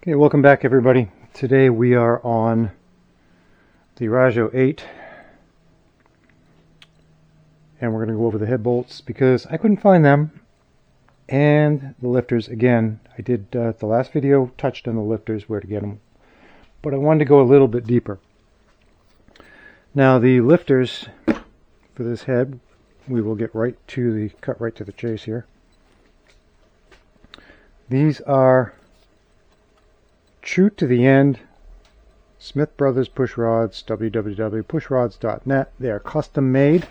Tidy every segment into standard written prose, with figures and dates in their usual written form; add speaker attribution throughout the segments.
Speaker 1: Okay, welcome back everybody. Today we are on the Rajo 8 and we're going to go over the head bolts because I couldn't find them, and the lifters. Again, I did the last video touched on the lifters, where to get them, but I wanted to go a little bit deeper. Now the lifters for this head, we will get cut right to the chase here. These are true to the end Smith Brothers push rods, www.pushrods.net. They are custom made,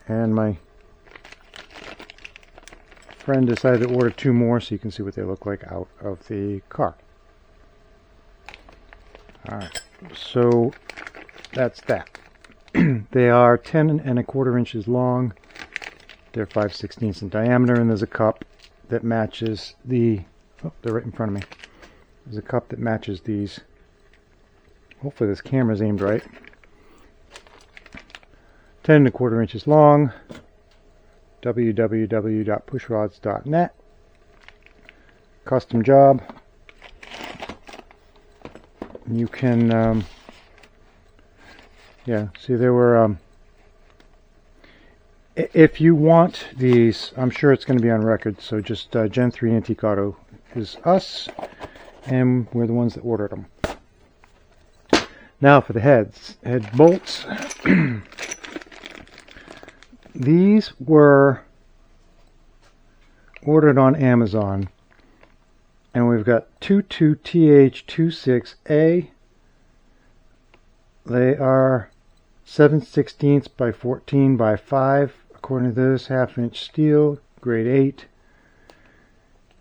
Speaker 1: and my friend decided to order 2 more so you can see what they look like out of the car. Alright, so that's that. They are 10 1/4 inches long. They're 5/16 in diameter, and there's a cup that matches the... Oh, they're right in front of me. There's a cup that matches these. Hopefully this camera's aimed right. 10 1/4 inches long. www.pushrods.net. Custom job. You can, yeah, see there were, if you want these, I'm sure it's going to be on record, so just Gen 3 Antique Auto is us, and we're the ones that ordered them. Now for the head bolts. These were ordered on Amazon, and we've got 22TH26A. They are 7/16 by 14 by 5, according to this, 1/2 inch steel, grade 8.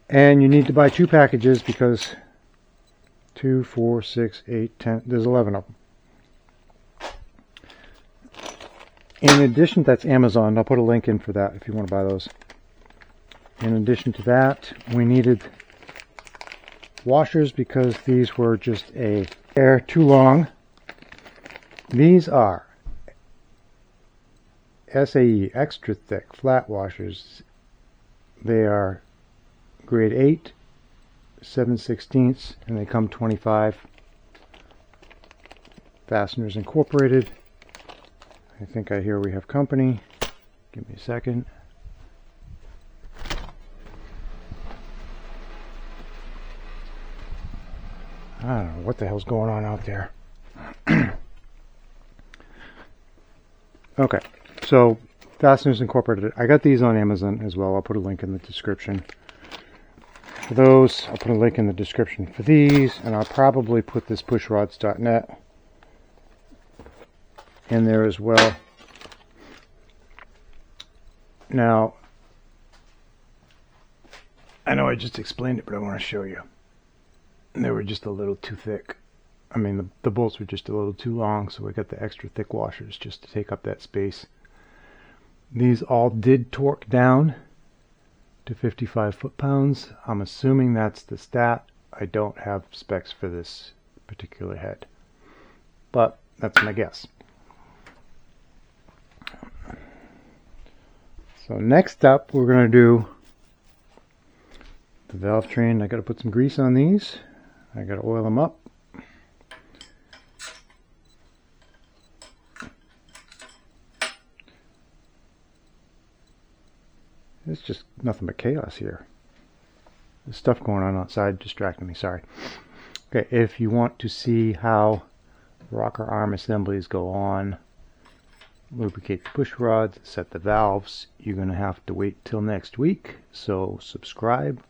Speaker 1: And you need to buy 2 packages because 2, 4, 6, 8, 10, there's 11 of them. In addition, that's Amazon. I'll put a link in for that if you want to buy those. In addition to that, we needed washers because these were just they're too long. These are SAE extra thick flat washers. They are grade 8, 7/16, and they come 25. Fasteners Incorporated. I think I hear we have company. Give me a second. I don't know what the hell's going on out there. Okay, so Fasteners Incorporated. I got these on Amazon as well. I'll put a link in the description for those. I'll put a link in the description for these, and I'll probably put this pushrods.net in there as well. Now, I know I just explained it, but I want to show you. They were just a little too thick. I mean, the bolts were just a little too long, so we got the extra thick washers just to take up that space. These all did torque down to 55 foot-pounds. I'm assuming that's the stat. I don't have specs for this particular head, but that's my guess. So next up, we're going to do the valve train. I got to put some grease on these. I got to oil them up. It's just nothing but chaos here. There's stuff going on outside distracting me, sorry. Okay, if you want to see how rocker arm assemblies go on, lubricate the push rods, set the valves, you're going to have to wait till next week. So subscribe,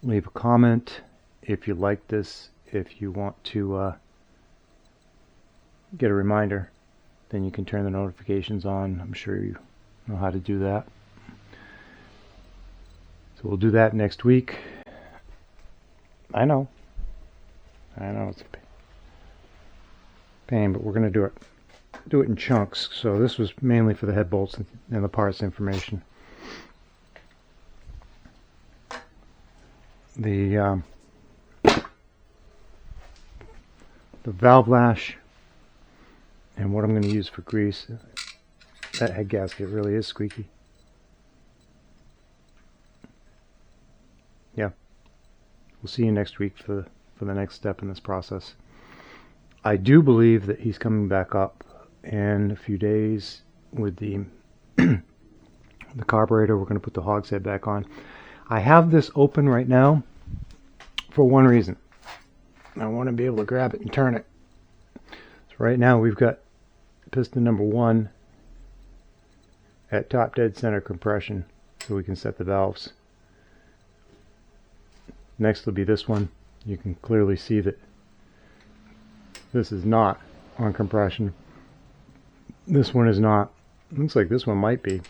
Speaker 1: leave a comment if you like this. If you want to get a reminder, then you can turn the notifications on. I'm sure you know how to do that. So we'll do that next week. I know it's a pain, but we're going to do it in chunks. So this was mainly for the head bolts and the parts information. The valve lash and what I'm going to use for grease. That head gasket really is squeaky. we'll see you next week for the next step in this process. I do believe that he's coming back up in a few days with the the carburetor. We're going to put the hogshead back on. I have this open right now for one reason. I want to be able to grab it and turn it. So right now we've got piston number 1 at top dead center compression, so we can set the valves. Next will be this one. You can clearly see that this is not on compression. This one is not. Looks like this one might be,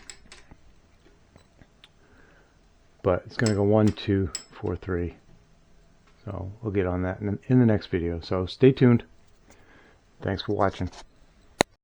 Speaker 1: but it's going to go 1, 2, 4, 3. So we'll get on that in the next video. So stay tuned. Thanks for watching.